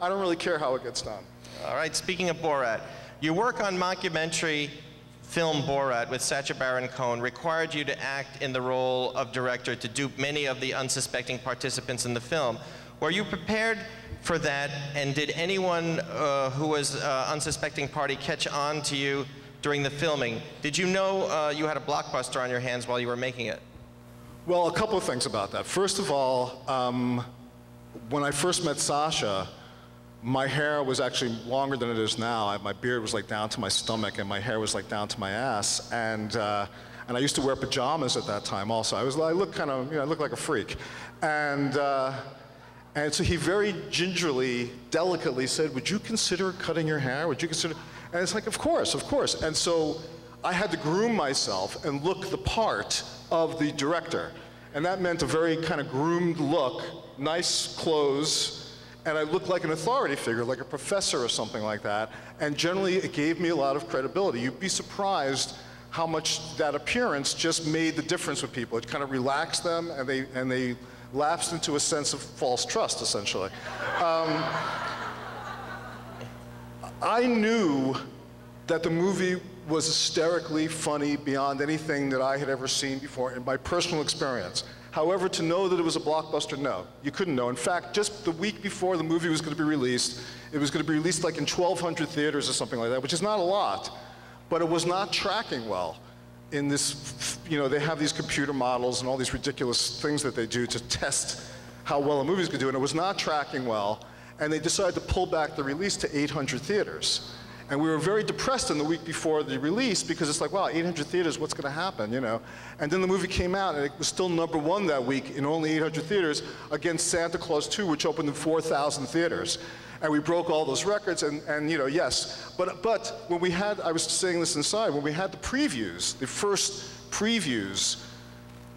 I don't really care how it gets done. All right, speaking of Borat, your work on mockumentary film Borat with Sacha Baron Cohen required you to act in the role of director to dupe many of the unsuspecting participants in the film. Were you prepared for that, and did anyone who was unsuspecting party catch on to you during the filming? Did you know you had a blockbuster on your hands while you were making it? Well, a couple of things about that. First of all, when I first met Sasha, my hair was actually longer than it is now. My beard was like down to my stomach, and my hair was like down to my ass. And I used to wear pajamas at that time also. I looked kind of, I looked like a freak. And so he very gingerly, delicately said, would you consider cutting your hair? Would you consider? And it's like, of course, of course. And so I had to groom myself and look the part of the director. And that meant a very kind of groomed look, nice clothes, and I looked like an authority figure, like a professor or something like that. And generally, it gave me a lot of credibility. You'd be surprised how much that appearance just made the difference with people. It kind of relaxed them, and they lapsed into a sense of false trust, essentially. I knew that the movie was hysterically funny beyond anything that I had ever seen before in my personal experience. However, to know that it was a blockbuster, no, you couldn't know. In fact, just the week before the movie was going to be released, it was going to be released like in 1,200 theaters or something like that, which is not a lot, but it was not tracking well. In this, they have these computer models and all these ridiculous things that they do to test how well a movie's going to do, and it was not tracking well, and they decided to pull back the release to 800 theaters. And we were very depressed in the week before the release because it's like, wow, 800 theaters, what's going to happen, And then the movie came out, and it was still #1 that week in only 800 theaters against Santa Claus 2, which opened in 4,000 theaters. And we broke all those records, and yes. But when we had, I was saying this inside, when we had the previews, the first previews,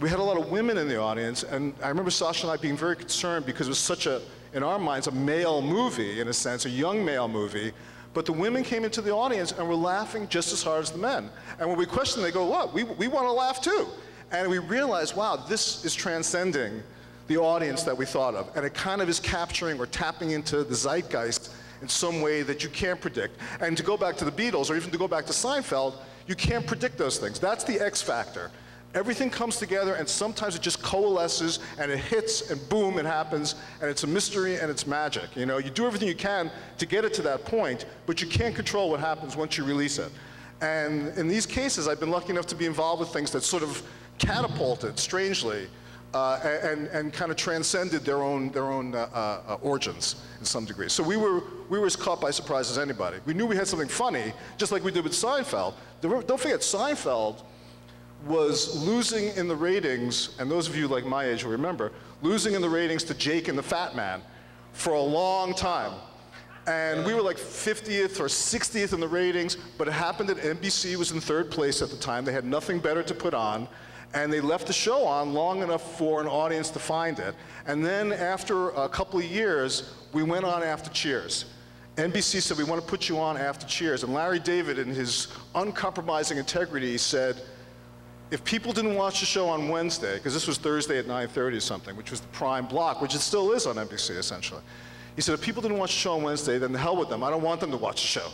we had a lot of women in the audience, and I remember Sasha and I being very concerned because it was such a, in our minds, a male movie, in a sense, a young male movie. But the women came into the audience and were laughing just as hard as the men. And when we questioned, they go, what? We want to laugh too. And we realized, wow, this is transcending the audience that we thought of. And it kind of is capturing or tapping into the zeitgeist in some way that you can't predict. And to go back to the Beatles, or even to go back to Seinfeld, you can't predict those things. That's the X factor. Everything comes together, and sometimes it just coalesces, and it hits, and boom, it happens, and it's a mystery, and it's magic. You do everything you can to get it to that point, but you can't control what happens once you release it. And in these cases, I've been lucky enough to be involved with things that sort of catapulted, strangely, and kind of transcended their own origins in some degree. So we were as caught by surprise as anybody. We knew we had something funny, just like we did with Seinfeld. Don't forget, Seinfeld was losing in the ratings, and those of you like my age will remember, losing in the ratings to Jake and the Fat Man for a long time. And we were like 50th or 60th in the ratings, but it happened that NBC was in 3rd place at the time. They had nothing better to put on, and they left the show on long enough for an audience to find it. And then after a couple of years, we went on after Cheers. NBC said, we want to put you on after Cheers. And Larry David, in his uncompromising integrity, said, if people didn't watch the show on Wednesday, because this was Thursday at 9:30 or something, which was the prime block, which it still is on NBC, essentially. He said, if people didn't watch the show on Wednesday, then the hell with them. I don't want them to watch the show.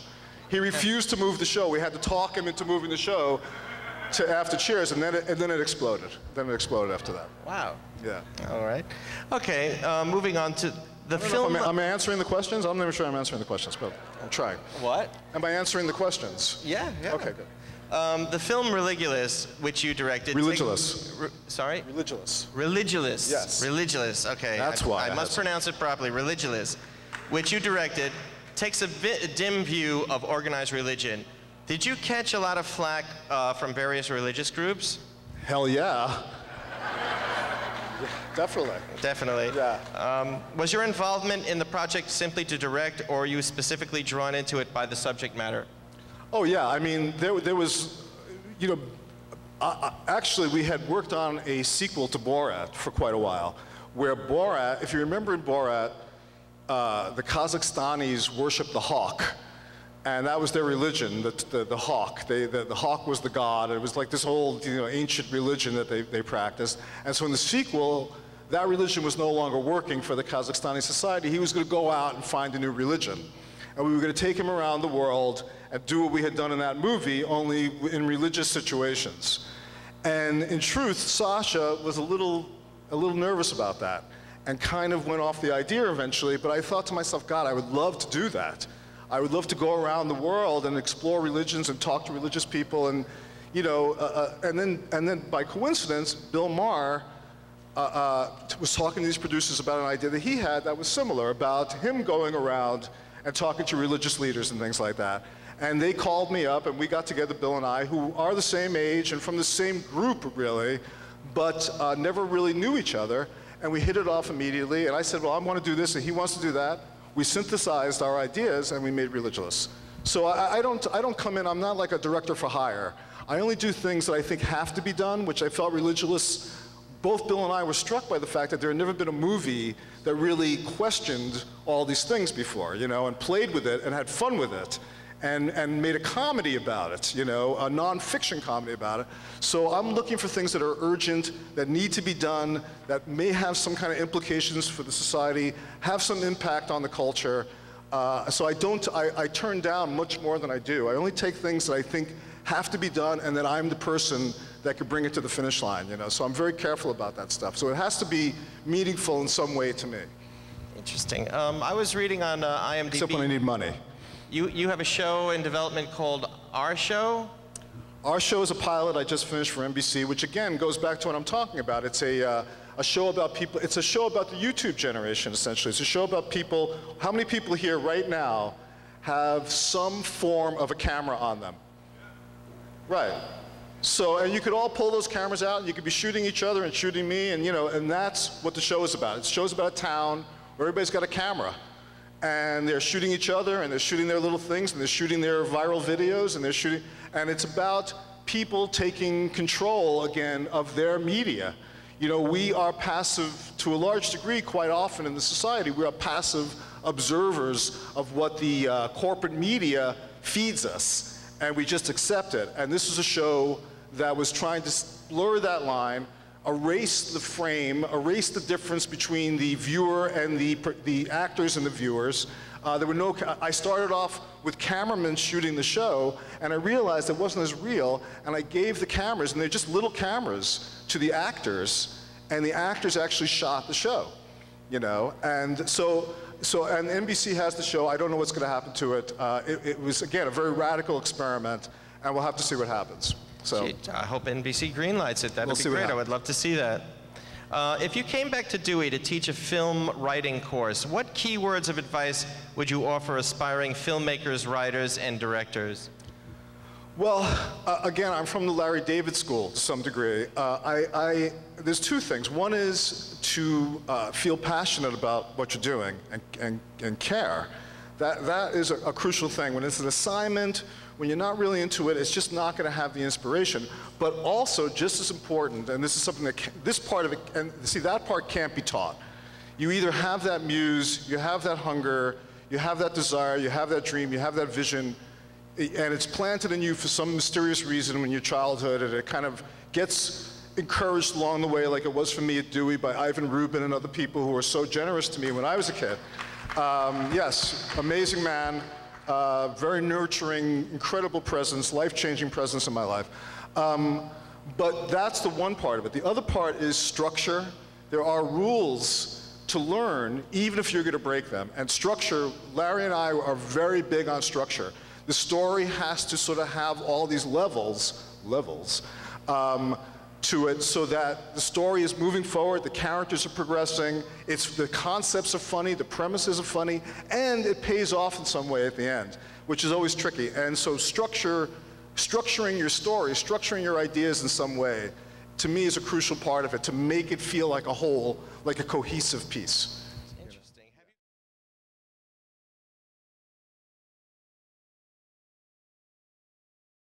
He refused to move the show. We had to talk him into moving the show to after Cheers, and then it exploded. Then it exploded after that. Wow. Yeah. All right. Okay, moving on to the film. Am I answering the questions? I'm never sure I'm answering the questions, but I'm trying. What? Am I answering the questions? Yeah. Okay, good. The film Religulous, which you directed. Religulous. Sorry? Religulous. Religulous. Yes. Religulous. Okay. That's why I must pronounce it properly. Religulous, which you directed, takes a dim view of organized religion. Did you catch a lot of flack from various religious groups? Hell yeah. Definitely. Definitely. Yeah. Was your involvement in the project simply to direct, or were you specifically drawn into it by the subject matter? Oh yeah, I mean, there was, actually we had worked on a sequel to Borat for quite a while, where Borat, if you remember in Borat, the Kazakhstanis worshiped the hawk, and that was their religion, the hawk. The hawk was the god. It was like this whole ancient religion that they practiced. And so in the sequel, that religion was no longer working for the Kazakhstani society. He was going to go out and find a new religion. And we were going to take him around the world and do what we had done in that movie, only in religious situations. And in truth, Sasha was a little nervous about that and kind of went off the idea eventually, but I thought to myself, God, I would love to do that. I would love to go around the world and explore religions and talk to religious people, and you know, and then by coincidence, Bill Maher was talking to these producers about an idea that he had that was similar, about him going around and talking to religious leaders and things like that. And they called me up, and we got together, Bill and I, who are the same age and from the same group, really, but never really knew each other. And we hit it off immediately. And I said, well, I want to do this, and he wants to do that. We synthesized our ideas, and we made Religulous. So I don't come in, I'm not like a director for hire. I only do things that I think have to be done, which I felt Religulous. Both Bill and I were struck by the fact that there had never been a movie that really questioned all these things before, you know, and played with it and had fun with it. And made a comedy about it, you know, a non-fiction comedy about it. So I'm looking for things that are urgent, that need to be done, that may have some kind of implications for the society, have some impact on the culture. So I turn down much more than I do. I only take things that I think have to be done, and that I'm the person that could bring it to the finish line, you know. So I'm very careful about that stuff. So it has to be meaningful in some way to me. Interesting. I was reading on IMDb. Except when I need money. You have a show in development called Our Show? Our Show is a pilot I just finished for NBC, which again goes back to what I'm talking about. It's a show about people, it's a show about the YouTube generation, essentially. It's a show about people, how many people here right now have some form of a camera on them? Right. So, and you could all pull those cameras out, and you could be shooting each other and shooting me, and you know, and that's what the show is about. It's a show about a town where everybody's got a camera. And they're shooting each other, and they're shooting their little things, and they're shooting their viral videos, and they're shooting, and it's about people taking control again of their media. You know, we are passive to a large degree quite often in the society. We are passive observers of what the corporate media feeds us, and we just accept it. And this is a show that was trying to blur that line, erase the frame, erase the difference between the viewer and the actors and the viewers. There were no, I started off with cameramen shooting the show, and I realized it wasn't as real, and I gave the cameras, and they're just little cameras, to the actors, and the actors actually shot the show, you know? And so and NBC has the show. I don't know what's going to happen to it. It was, again, a very radical experiment, and we'll have to see what happens. So Gee, I hope NBC greenlights it. That would be great. I would love to see that. If you came back to Dewey to teach a film writing course, what key words of advice would you offer aspiring filmmakers, writers, and directors? Well, again, I'm from the Larry David School to some degree. There's two things. One is to feel passionate about what you're doing and care. That is a crucial thing. When it's an assignment, when you're not really into it, it's just not going to have the inspiration. But also, just as important, and this is something that this part of it, and see, that part can't be taught. You either have that muse, you have that hunger, you have that desire, you have that dream, you have that vision, and it's planted in you for some mysterious reason in your childhood, and it kind of gets encouraged along the way, like it was for me at Dewey by Ivan Rubin and other people who were so generous to me when I was a kid. Yes, amazing man. Very nurturing, incredible presence, life-changing presence in my life. But that's the one part of it. The other part is structure. There are rules to learn, even if you're going to break them. And structure, Larry and I are very big on structure. The story has to sort of have all these levels to it, so that the story is moving forward, the characters are progressing, the concepts are funny, the premises are funny, and it pays off in some way at the end, which is always tricky. And so structuring your story, structuring your ideas in some way, to me is a crucial part of it, to make it feel like a whole, like a cohesive piece.